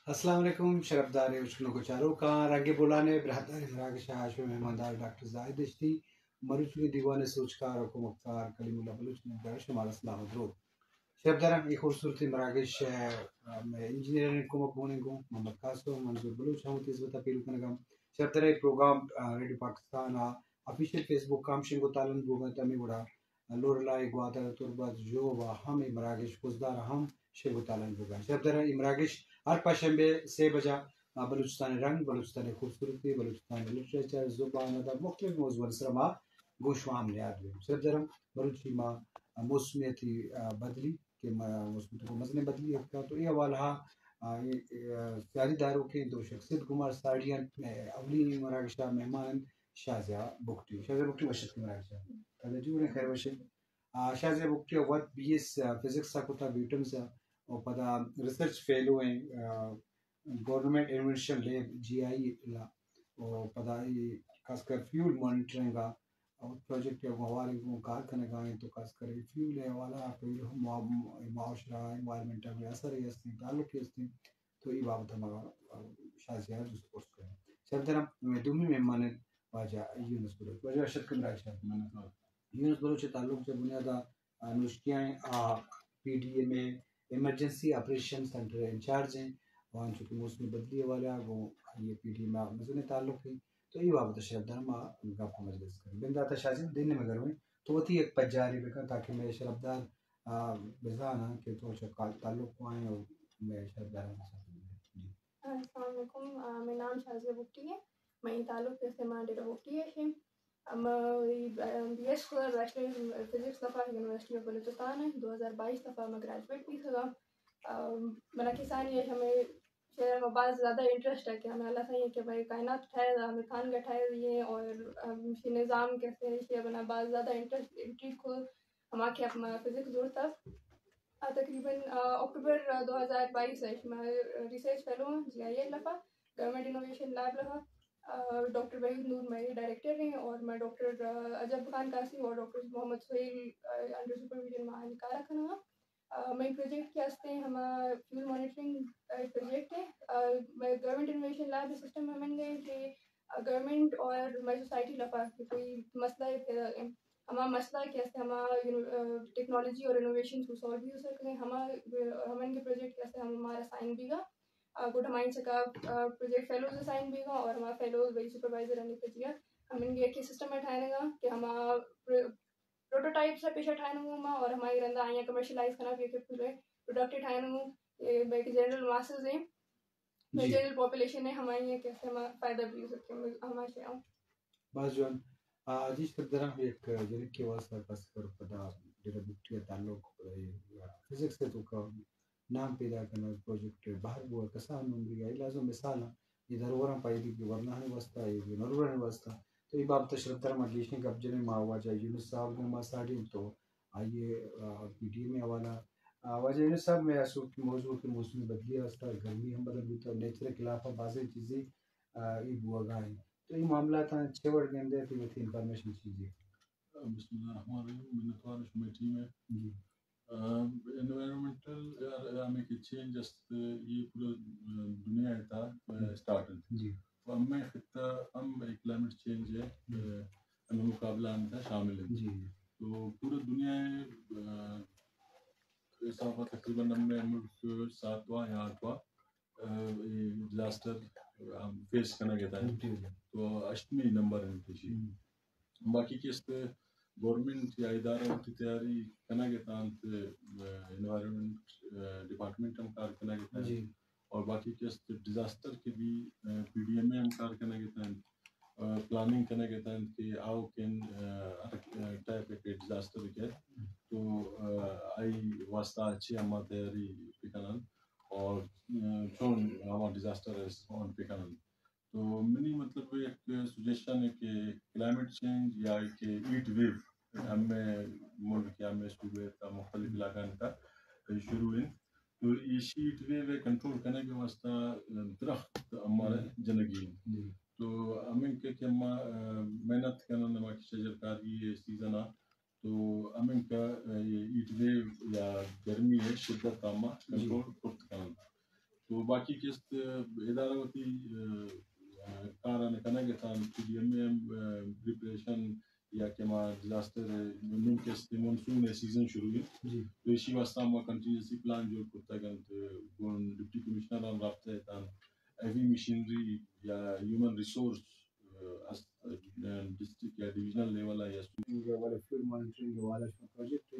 السلام علیکم شرفدار اچھلوں کو چاروں کا رنگ بولانے برہدار مراکش عاشق مہماندار ڈاکٹر زاہد اشتی مروچ کی دیوان سوچکار و مختار کلیم اللہ بلوچ نے درش ہمارا سلام درود شرفدار یہ خوبصورتی مراکش میں انجینئرنگ کو مقبونے کو محمد قاسم منظور بلوچ ہم تیز بتا پیرو کنگم شرفدار programme radio Pakistan official Facebook کام شنگو تالن بوگا تمی بڑا لور لائی گوادر تربت جو و ہم مراکش کزدار ہم شنگو تالن بوگا شرفدار مراکش ہر پنجشنبے 6 بجے بلوچستان رنگ بلوچستان خوبصورتی بلوچستان لٹریچر زبان ادب مختلف موضوع سرما گوشوام نیاد ہوئے صرف درم بلوچی ما موسمیتی بدلی کہ موسمیت کو مزنے بدلی ہے تو یہ حوالہ سیاری داروں کے دو شخصیت گمار ساڑیاں اولی مراکشہ مہمان شازیہ بکٹی وشت کی مراکشہ تاکہ جو انہیں خیر وشت شازیہ بکٹی وقت بیس فزکس سا کتا بیٹم سا اور پدا ریسرچ فیلو ہیں گورنمنٹ انویشن لیب جی آئی لا اور پدا خاص کر فیول مانیٹرنگ کا اور پروجیکٹ ہمارے کار کرنے کا تو خاص کر فیول ہے والا معاشرہ انوائرمنٹل میں اثر ہے اس تعلق ہے اس تو یہ بابت ہمارا شازیہ دوست پوسٹ کریں سب طرح میں دومی مہمان واجہ یونس بلوچ واجہ ارشد کم رائے شاہ یونس بلوچ تعلق سے بنیادہ نوشکیاں پی ڈی اے میں ایمرجنسی آپریشن سینٹر انچارج ہیں وہاں چونکہ موسمی بدلی والا وہ یہ پی ڈی میں مزنے تعلق ہے تو یہ بابت شرف دار گپ مجلس کریں بندہ تشازن دن میں گھر میں تو وہ تھی ایک پجاری بکا تاکہ میں شرف دار بزانا کہ تو تعلق کو آئیں اور میں شرف دار جی السلام علیکم میرا نام شازیہ بکٹی ہے میں تعلق سے مانڈیرا بکٹی ہے بی ایس بیچلر فزکس دفعہ یونیورسٹی آف بلوچستان ہے 2022 دفعہ میں گریجویٹ بھی تھا میرا کسان یہ ہمیں شہر میں بہت زیادہ انٹرسٹ ہے کہ ہمیں اللہ صحیح ہے کہ بھائی کائنات ٹھہرے ہمیں خان کا ٹھہر دیے اور نظام کیسے ہے بنا بہت زیادہ انٹرسٹ کو ہم کے اپنا فزکس جوڑتا تقریباً اکتوبر 2022 ہے میں ریسرچ فیلو ہوں جی آئی ایل لفا گورنمنٹ انوویشن لیب لگا ڈاکٹر وحید نور میرے ڈائریکٹر ہیں اور میں ڈاکٹر اجب خان قاسم اور ڈاکٹر محمد سہیل انڈر سپرویژن میں کار رکھنا میں پروجیکٹ کے واسطے ہم فیول مانیٹرنگ پروجیکٹ ہے گورنمنٹ انوویشن لیب سسٹم میں من گئے کہ گورنمنٹ اور میں سوسائٹی لفا کوئی مسئلہ ہے ہمارا مسئلہ کیسے ہمارا ٹیکنالوجی اور انوویشن کو سالو بھی ہو سکتے ہیں ہمارے کے پروجیکٹ کیسے ہمارا سائن بھی گا گڈ ہمائن سے کا پروجیکٹ فیلوز سائن بھی گا اور ہمارا فیلوز وہی سپروائزر رہنے کے دیا ہم ان کے سسٹم میں ٹھہرے گا کہ ہمارا پروٹوٹائپ سے پیچھے ٹھہروں گا اور ہماری رندا آئیں کمرشلائز کرنا بھی کہ پورے پروڈکٹ ٹھہروں جنرل ماسز ہیں جنرل پاپولیشن ہے ہماری کیسے ہمارا فائدہ بھی ہو سکتے ہیں ہمارے سے آؤں بس جو جی سب طرح ایک جنک کے واسطہ خاص کر پتا جڑا بکٹی تعلق فزکس سے تو کا نام پیدا کرنا پروجیکٹ باہر وہ کسان نمبر یا لازم مثال یہ ضرورت پائی دی کہ ورنہ ہے واسطہ یہ ضرورت ہے واسطہ تو یہ باب تشرف طرح مجلس نے جنے ماوا جائے یونس صاحب نے ماساڑی تو آئیے پی ڈی میں حوالہ وجہ یونس صاحب میں ایسو موضوع کے موسمی بدلی واسطہ گرمی ہم بدل بھی تو نیچر کے خلاف بعض چیزیں یہ بوا گائیں تو یہ معاملہ تھا چھ ورڈ کے اندر کہ ویتھی انفارمیشن چیزیں بسم اللہ الرحمن الرحیم میں نتوان شما ٹیم ہے جی انوائرمنٹل ہمیں کہ چینج است یہ پورا دنیا ہے تھا سٹارٹ جی تو ہم میں خطہ ہم کلائمیٹ چینج ہے ہمیں مقابلہ ہم تھا شامل ہے جی تو پورا دنیا حساب تقریباً ہم نے ملک 7واں یا 8واں ڈیزاسٹر فیس کرنا کہتا ہے تو 8ویں نمبر ہے کسی باقی کس گورنمنٹ یا اداروں کی تیاری کرنا کہتا ہے انوائرمنٹ ڈپارٹمنٹ ہم کار کرنا کہتا ہے اور باقی کس ڈیزاسٹر کے بھی پی ڈی ایم میں ہم کار کرنا کہتا ہے پلاننگ کرنا کہتا ہے کہ آؤ کن ٹائپ کے ڈیزاسٹر کے تو آئی واسطہ اچھی ہم تیاری پکنن اور چون ہمارا ڈیزاسٹر رسپونڈ پکنن تو منی مطلب ایک سجیشن ہے کہ کلائمیٹ چینج یا کہ ہیٹ ویو ہمیں ملک یا ہمیں صوبے کا مختلف علاقوں کا شروع ہے تو یہ ہیٹ ویو کنٹرول کرنے کے واسطہ درخت ہمارے زندگی تو ہمیں کہ ہم محنت کرنا نمک شجر کاری یہ سیزن تو ہمیں کا ہیٹ ویو یا گرمی ہے شدت ہم کنٹرول کرنا تو باقی قسط ادارہ ہوتی کاران کنا گتان پی ڈی ایم پریپریشن یا کہ ما ڈیزاسٹر من قسط مونسون سیزن شروع ہوئی تو اسی واسطہ ما کنٹینیوسلی پلان جو کرتا گن گون ڈپٹی کمشنر ان رابطہ تان ایوی مشینری یا ہیومن ریسورس ڈسٹرکٹ یا ڈویژنل لیول یا والا فیلڈ مانیٹرنگ والا پروجیکٹ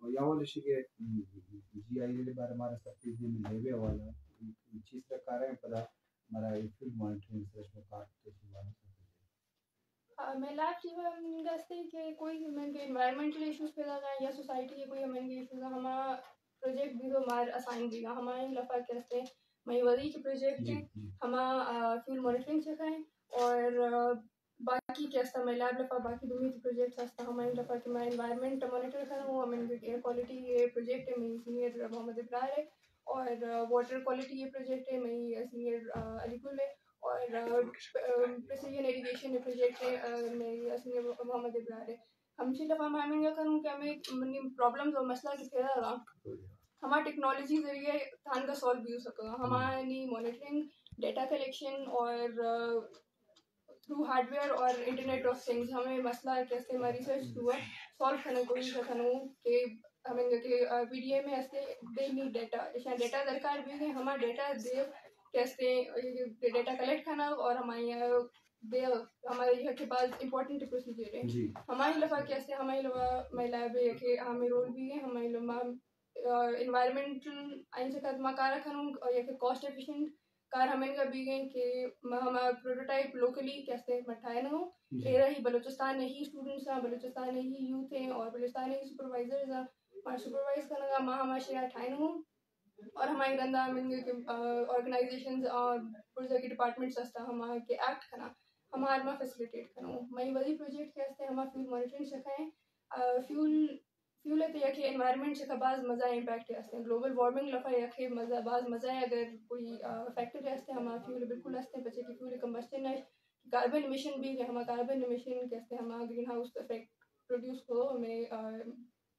یا والا شیء جی آئی دے بارے ہمارا سب چیز میں لیوے والا چیز کا کارن پدا ہمارا فیلڈ مانیٹرنگ سرچ میں کار میں لیب کی گستے کہ کوئی ہمیں انوائرمنٹل ایشوز پیدا کریں یا سوسائٹی کے کوئی ہمیں ایشوز ہمارا پروجیکٹ بھی تو ہمارے اسائن دی گا ہمارے لفا کہتے ہیں میں وزی کے پروجیکٹ ہیں ہمارا فیلڈ مانیٹرنگ سکھائیں اور باقی کیسا میں لیب لفا باقی دنیا کے پروجیکٹس ہستا ہمارے لفا کہ میں انوائرمنٹ مانیٹر کروں ہمیں ایئر کوالٹی یہ پروجیکٹ ہے میں سینئر محمد ابرار ہے اور واٹر کوالٹی یہ پروجیکٹ ہے میں سینئر علی گل ہے اور پریسیجن ایریگیشن پروجیکٹ ہے میں سینئر محمد ابرار ہے ہم سے لفا میں یہ کروں کہ ہمیں پرابلمز اور مسئلہ کی پیدا رہا ہمارا ٹیکنالوجی ذریعے تھان کا سالو بھی ہو سکا ہماری مانیٹرنگ ڈیٹا کلیکشن اور تھرو ہارڈ ویئر اور انٹرنیٹ آف تھنگس ہمیں مسئلہ کیسے ہماری ریسرچ ہوا سالو کرنے کو کوشش کروں کہ ہمیں کہ پی ڈی اے میں ایسے دے نیڈ ڈیٹا ڈیٹا درکار بھی ہے ہمارا ڈیٹا دے کیسے ڈیٹا کلیکٹ کرنا اور ہمارے یہاں دے ہمارے یہاں کے پاس امپورٹنٹ پروسیجر ہے ہماری لفا کیسے ہماری لفا میں لیب ہے کہ ہمیں رول بھی ہے ہماری لفا انوائرمنٹل آئین سے خدمہ کار کروں اور یہ کہ کاسٹ ایفیشینٹ کار ہمیں کا بھی گئے کہ ہمارا پروٹوٹائپ لوکلی کیسے مٹھائے نہ ہو یہ رہی بلوچستان ہی اسٹوڈنٹس ہیں بلوچستان ہی یوتھ ہیں اور بلوچستان ہی سپروائزرز ہیں ہمارا سپروائز کرنے کا ہمارا ٹھائے نہ ہوں اور ہماری گندہ آرگنائزیشنز اور پرزا کے ڈپارٹمنٹس ہستا ہمارا کے ایکٹ کرنا ہمارا میں فیسلیٹیٹ کروں میں وہی پروجیکٹ کیسے ہمارا فیلڈ مانیٹرنگ سکھائیں فیول ہے کہ انوائرمنٹ سے بعض مزہ امپیکٹ ہے گلوبل وارمنگ لفا یا مزہ بعض مزہ ہے اگر کوئی فیکٹر رہتے ہمارا فیول بالکل ہستے بچے کی فیول کمبسٹن ہے کاربن امیشن بھی ہے ہمارا کاربن امیشن کیسے ہمارا گرین ہاؤس افیکٹ پروڈیوس ہو ہمیں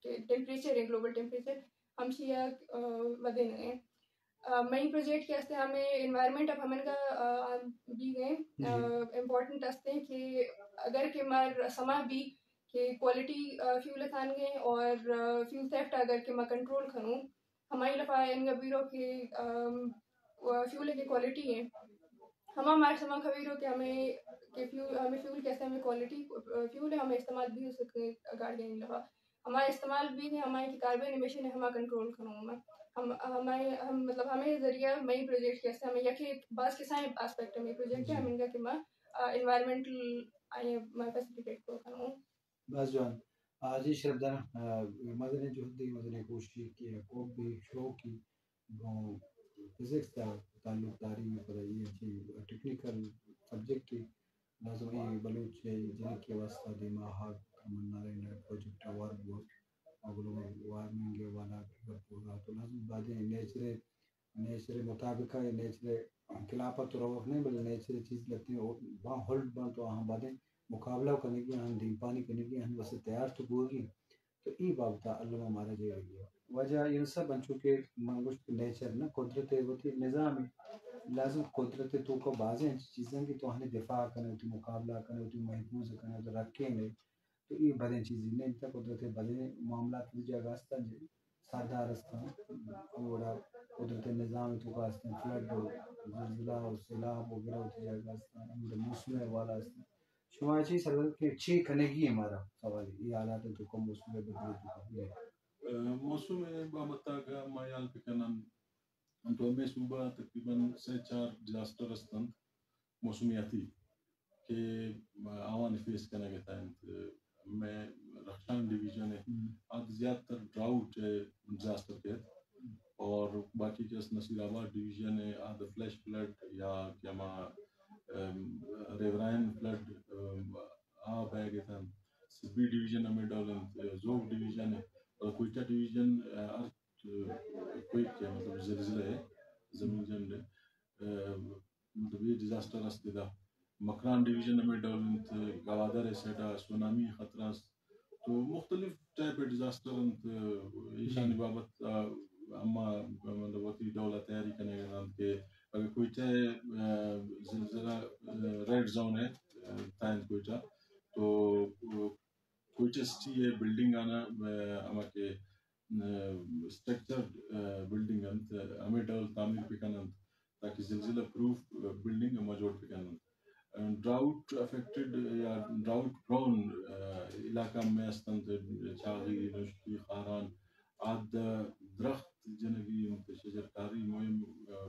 ٹیمپریچر ہے گلوبل ٹیمپریچر ہم شیا ودے ہیں مئی پروجیکٹ کیسے ہمیں انوائرمنٹ اب ہمیں کا بھی گئے امپورٹنٹ ہستے ہیں کہ اگر کہ ہمارا سما بھی کہ کوالٹی فیول تھان گئے اور فیول تھیفٹ اگر کہ میں کنٹرول کروں ہماری لفا ان گبیروں کے فیول کی کوالٹی ہے ہمارے سما خبیروں کہ ہمیں کہ فیول کیسے ہمیں کوالٹی فیول ہے ہمیں استعمال بھی ہو سکتے گاڑیاں لفا ہمارا استعمال بھی ہے ہمارے کاربن امیشن ہے ہمارا کنٹرول کروں میں ہم مطلب ہمیں ذریعہ مئی پروجیکٹ کیسے ہمیں یقہ بعض کے سائیں آسپیکٹ ہے مئی پروجیکٹ ہے ہمیں کہ میں انوائرمنٹل آئی میں فیسیلیٹیٹ کروں بس جان آج ہی شربدان مدن جو دی مدن کوشش کی ہے کو بھی شو کی فزکس کا تعلق داری میں پڑھائی ہے ٹیکنیکل سبجیکٹ لازمی بلوچ جن کے واسطہ دیما ہاک منا رہنا پروجیکٹ وار گلوبل وارمنگ والا پورا تو لازم بعد نیچر مطابق ہے نیچر خلافت روح نہیں بلکہ نیچر چیز لگتی ہے وہاں ہولڈ بن تو وہاں بعدیں مقابلہ کرنے کی ہم دین پانی کرنے کی ہم ویسے تیار تو ہوگی تو ای بابتا اللہ ہمارا جے گیا وجہ یہ سب بن چکے منگوش نیچر نا قدرت ہوتی نظام لازم قدرت تو کو بعضیں چیزیں کہ تو ہمیں دفاع کرنے ہوتی مقابلہ کرنے ہوتی محفوظ کرنے ہوتی رکھیں گے تو یہ بدیں چیزیں نہیں تھا قدرت بدیں معاملات کی جگہ ہستا جی سادہ رستہ اوڑا قدرت نظام تو کا ہستا فلڈ ہو زلزلہ ہو سیلاب وغیرہ ہوتی جگہ ہستا موسم والا ہستا شما چیز سر کہ چھ کھنے کی ہمارا سوال یہ حالات تو کم موسم میں بدلے تو موسم بابتا کا مایال پکنن تو میں صوبہ تقریباً 3-4 ڈیزاسٹر ہستن موسمیاتی کہ آوان فیس کرنے گتا ہے میں رخشان ڈویژن ہے آج زیادہ تر ڈراؤٹ ڈیزاسٹر کے اور باقی کیس نصیر آباد ڈویژن ہے آدھا فلیش فلڈ یا کیا ماں ریورائن فلڈ بہ گئے تھا بی ڈویژن ہمیں ڈالن زوگ ڈویژن ہے اور کوئٹہ ڈویژن ارتھ کوئک کیا مطلب زلزلہ ہے زمین جنگ مطلب یہ ڈیزاسٹر ہستے دا مکران ڈویژن ہمیں ڈالن گوادر ہے سیٹا سونامی خطرہ تو مختلف ٹائپ ڈیزاسٹر ایشانی بابت اما مطلب وقتی دولت تیاری کرنے گا زلزلہ ریڈ زون ہے تائن کوئٹہ تو کوئٹہ سٹی ہے بلڈنگ آنا اما کے اسٹرکچر بلڈنگ انت ہمیں ڈول تعمیر پکنن تاکہ زلزلہ پروف بلڈنگ اما جوڑ پکنن ڈراؤٹ افیکٹڈ یا ڈراؤٹ پرون علاقہ میں استند چاغی نشکی خاران آد درخت جنگی شجر کاری مہم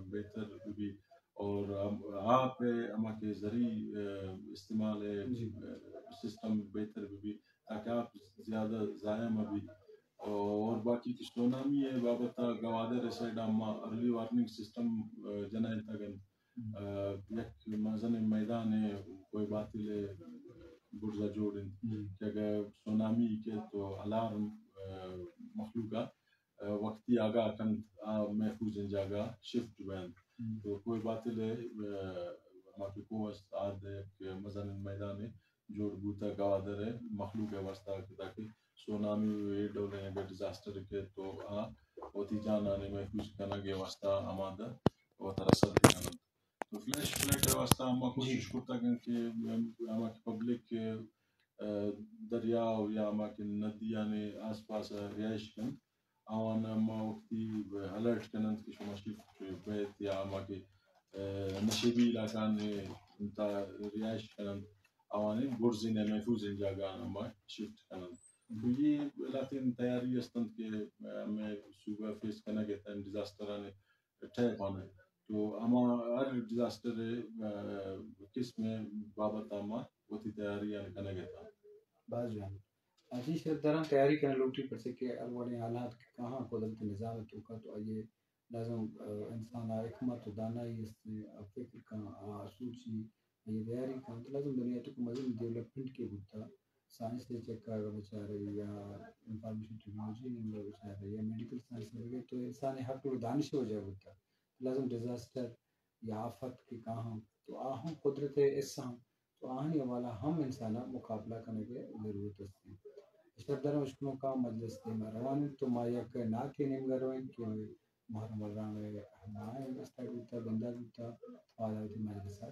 بہتر بھی اور آپ اما کے ذریع استعمال سسٹم بہتر بھی تاکہ آپ زیادہ ضائع میں بھی اور باقی کی سونامی ہے بابتا گوادر سائڈ اما ارلی وارننگ سسٹم جنائے تگن یک مزن میدان ہے کوئی باطل برزہ جوڑن کہ اگر سونامی کے تو الارم مخلوقہ وقتی آگاہ کن محفوظ جگہ شفٹ بین تو کوئی باطل ہے ہماری قوت آد ہے مزن میدان ہے جوڑ بوتا گوادر ہے مخلوق ہے واسطہ تاکہ سونامی ویڈ ہو رہے ہیں ڈیزاسٹر کے تو ہوتی جان آنے محفوظ کرنا گے واسطہ آمادہ وہ ترسل کرنا تو فلیش فلیٹ واسطہ ہم کوشش کرتا ہیں کہ ہمارے پبلک دریاؤ یا ہمارے ندی یعنی آس پاس رہائش کن آوان ہم وقتی الرٹ کنن کہ شما شفٹ بیت یا ہمارے نشیبی علاقہ نے انتا رہائش کنن آوانے برزین محفوظ جگہ ہم شفٹ کنن تو یہ لاتین تیاری استند کہ ہمیں صوبہ فیس کرنا کہتا ہے ڈیزاسٹر آنے ٹھے پانا تو اما ہر ڈیزاسٹر کس میں بابت اما ہوتی تیاری کرنا کہتا بعض جان جی درم تیاری کرنا لوٹی پر سے کہ اولین حالات کہاں قدرت نظام تو کا تو یہ لازم انسان حکمت و دانائی اس فکر کا سوچی یہ تیاری کا لازم دنیا تو مزید ڈیولپمنٹ کے ہوتا سائنس سے چیک کر بیچارے یا انفارمیشن ٹیکنالوجی میں بیچارے یا میڈیکل سائنس میں تو انسان حق و دانش ہو جائے ہوتا لازم ڈیزاسٹر یا آفت کے کہاں تو آہم قدرت اساں تو آہنی والا ہم انسانہ مقابلہ کرنے کے ضرورت ہے اشتر مشکلوں کا مجلس میں روان تو مایا کے نا کے نیم گروین کہ محرم الرام ہمائے اسٹارٹ ہوتا بندہ ہوتا والا دی مجلس ہے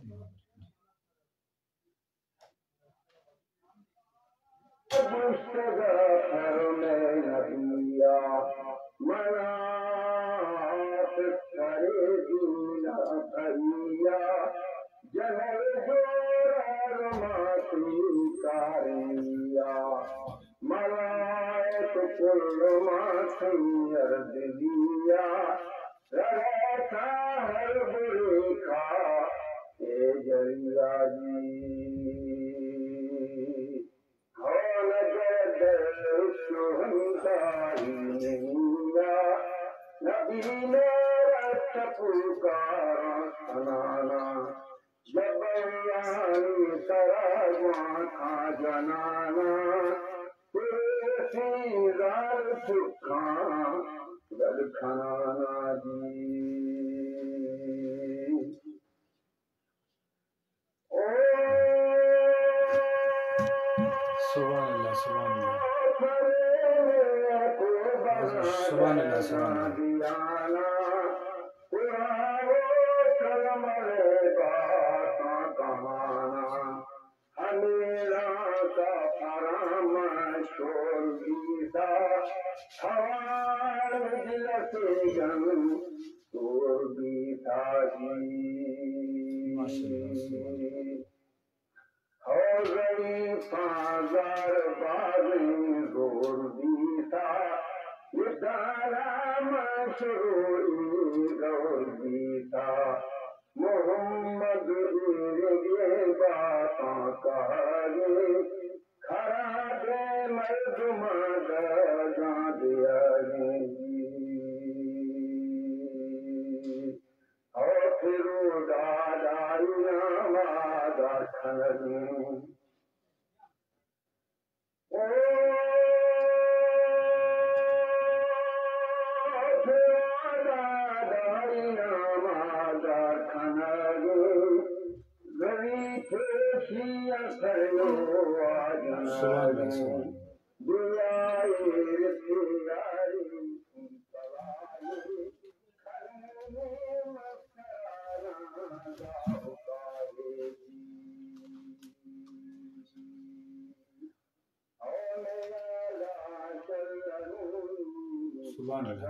سبحان اللہ.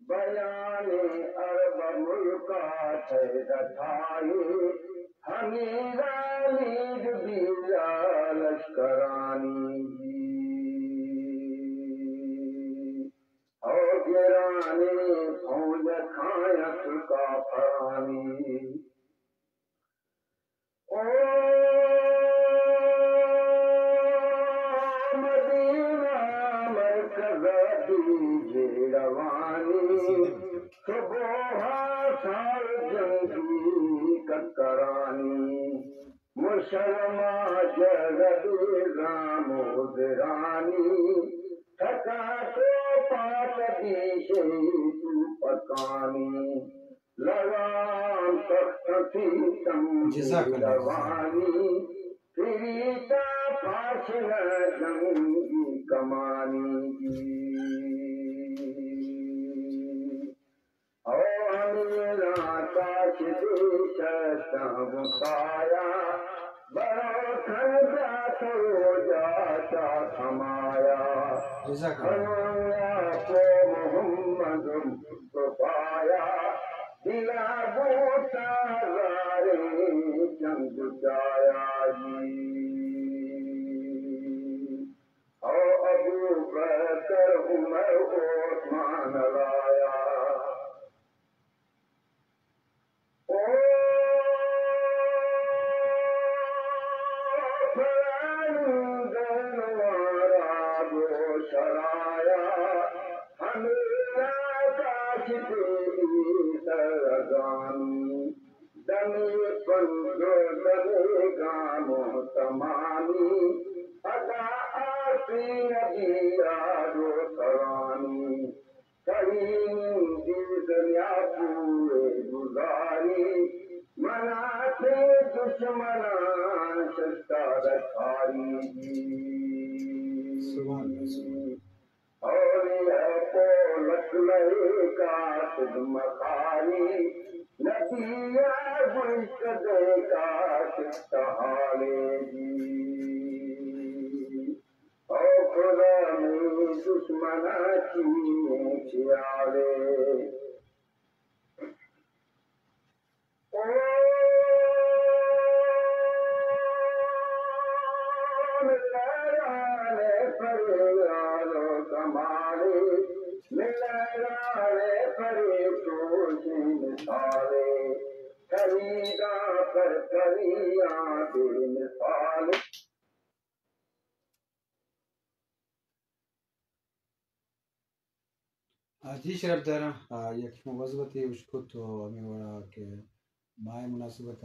بیان عرب ملکات رکھائی حمیدانی دبیلا لشکرانی اور گرانی فوج کھائت کا پرانی او مدینہ مرکز دیجے روانی صبح سال جنگی ککرانی مسلمہ جگد رام درانی تھکا تو پات دیشے تو پکانی لگام تخت تھی تم روانی پھریتا فاصلہ جنگی کمانی پایا برتن جات ہو جاتا سمایا کو محمد پایا دلا بوتا رارے چند جایا جی او ابو بکر عمر عثمان لایا دشمنان شستا رکھاری اور کو لکلے کا مخاری ندیا گلش دے کا شستحالے جی اور خدا میں دشمنا چینے خیالے جی شرف دارم یک موضوعاتی اشکت و میوارا که مای مناسبت